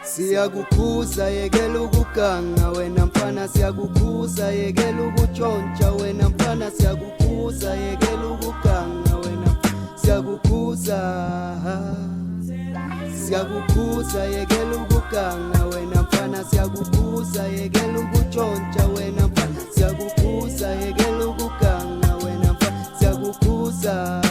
Siyakukhuza yekela ukuganga wena mfana, siyakukhuza yekela ukutshontsha wena mfana, siyakukhuza yekela ukuganga wena, siyakukhuza yekela ukuganga wena mfana, siyakukhuza yekela ukutshontsha wena mfana, siyakukhuza yekela ukuganga wena mfana, siyakukhuza.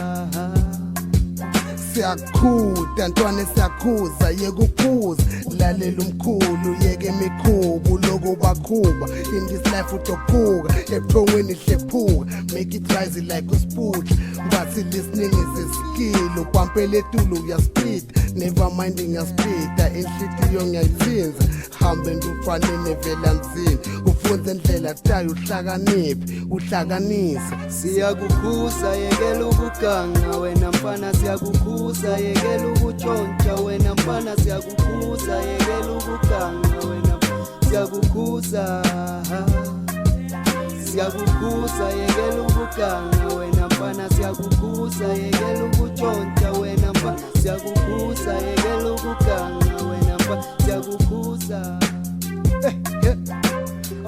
Siyakhuda ntwana siyakhuza yekukhuza lalela umkhulu yeke mikhubu lokubakhuba in this life utophuka ebuthongweni hlephuka make it rise like usputla but listening is a skill upampele etulu uyaspit never minding yaspita inhlitiyo ngiyayithinza hambe ndufanele vela nzini ufunze indlela tayo uhlakaniphi uhlakanisa. Siyakukhuza yekela ukuganga wena mfana, siyakukhuza yekela ukutshontsha wena mfana, siyakukhuza yekela ukuganga wena, siyakukhuza yekela ukuganga wena mfana, siyakukhuza yekela ukutshontsha wena mfana, siyakukhuza yekela ukuganga wena mfana, siyakukhuza.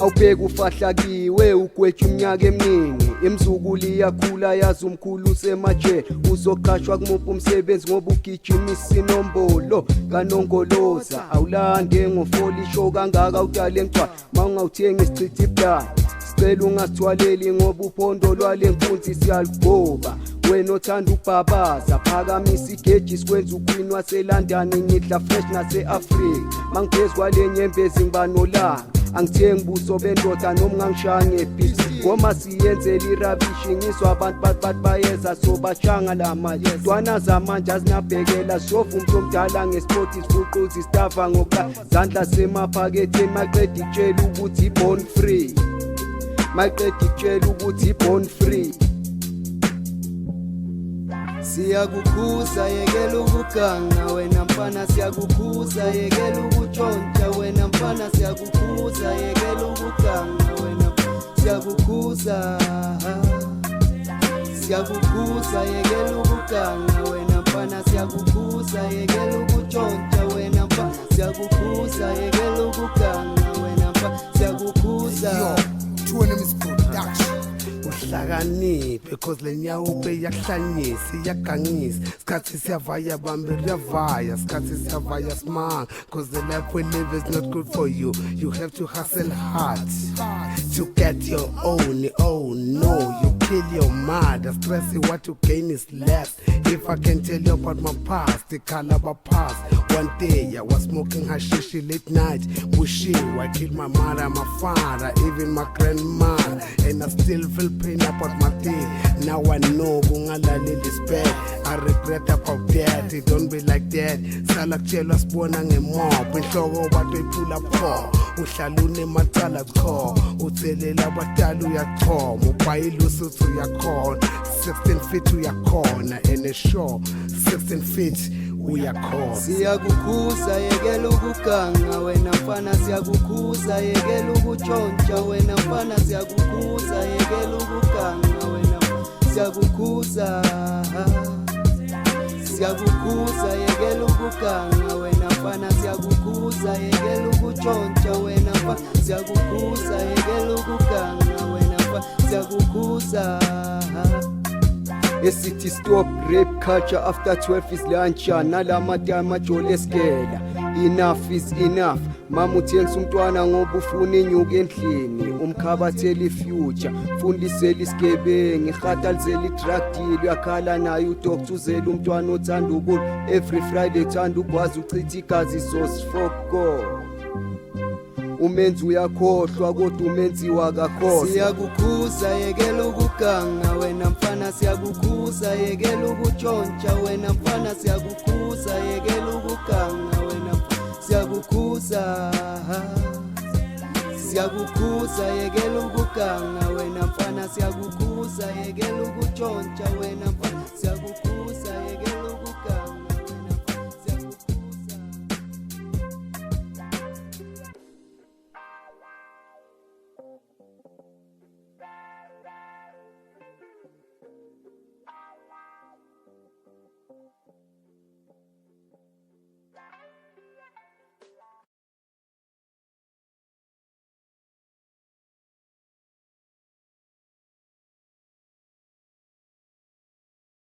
Awubheka ufahlakiwe ugwetshwa umnyaka eminingi, imzukulu iyakhula yazi umkhulu usemajele, uzoqashwa kumuphi umsebenzi ngoba ugijimisa inombolo kanongoloza, awulande ngofolisho kangaka udale ngcwa mawungawuthenga isichitha ibhlala, sicela ungasithwaleli ngoba uphondo lwale mpunzi siyalugoba, wena othanda ukubhabaza phakamisa igeji sikwenza uQueen waseLondon ngidla fresh nase-Afrika, mangiphezu kwale nyembezi ngibanolanga angithengi buso bendoda noma ngangishaya ngebhizi ngoma siyenzela irabishi ngiswa abantu bathi bayeza sobashanga lama dwana zamanje azinabhekela sofu umuntu omdala ngesport isifuquzi stafa ngokazandla semaphaketheni maqeda ikutshela ukuthi i-born free, maqeda ikutshela ukuthi i-born free. Siyakukhuza yekela ukuganga wena mfana, siyakukhuza yekela ukutshontsha wena mfana, siyakukhuza yekela ukuganga wena, siyakukhuza yekela ukuganga wena mfana, siyakukhuza yekela ukutshontsha wena mfana, siyakukhuza yekela ukuganga wena mfana, siyakukhuza. Uhlakaniphe because lenyawube iyakuhlanyisa iyagangisa, sikhathi siyavaya bambe riyavaya, sikhathi siyavaya smile cause the life we live is not good for you. You have to hustle hard to get your own. Oh no, you kill your mother, stressing what you gain is less. If I can tell you about my past, the Calabar past. One day I was smoking hashish late night, bushy. I killed my mother, my father, even my grandma, and I still feel pain about my day. Now I know kungalaleli spare. I regret about that. It don't be like that. Salakchelo sibona ngemob inhloko batho iphula pho. Uhlala unemathala qho, uthelela abadala uyachoma, ubhayile usuthi uyakhona, 16 feet uyakhona and a show 16 feet uyakhona. Siyakukhuza yekela ukuganga wena mfana, siyakukhuza yekela ukutshontsha wena mfana, siyakukhuza yekela ukuganga wena, siyakukhuza yekela ukuganga wena mfana, siyakukhuza yekela ukutshontsha wena mfana, siyakukhuza yekela ukuganga wena mfana, siyakukhuza. Esithi stop rape culture after 12 is lunch, nalamata amajole eskela, enough is enough. Mama uthengisa umntwana ngoba ufuna inyuka endlini, umkhabathela ifuture, fundisela isigebengu, ihatalizela idrug deal, uyakhala naye udoctor uzela umntwana othanda ukudla every Friday, thanda ukwazi uchitha igazi sosifoko. Umenzi uyakhohlwa kodwa umenziwa akakhohlwa. Siyakukhuza yekela ukuganga wena mfana, siyakukhuza yekela ukutshontsha wena mfana, siyakukhuza yekela ukuganga wena, siyakukhuza yekela ukuganga wena mfana, siyakukhuza yekela ukutshontsha wena mfana, siyakukhuza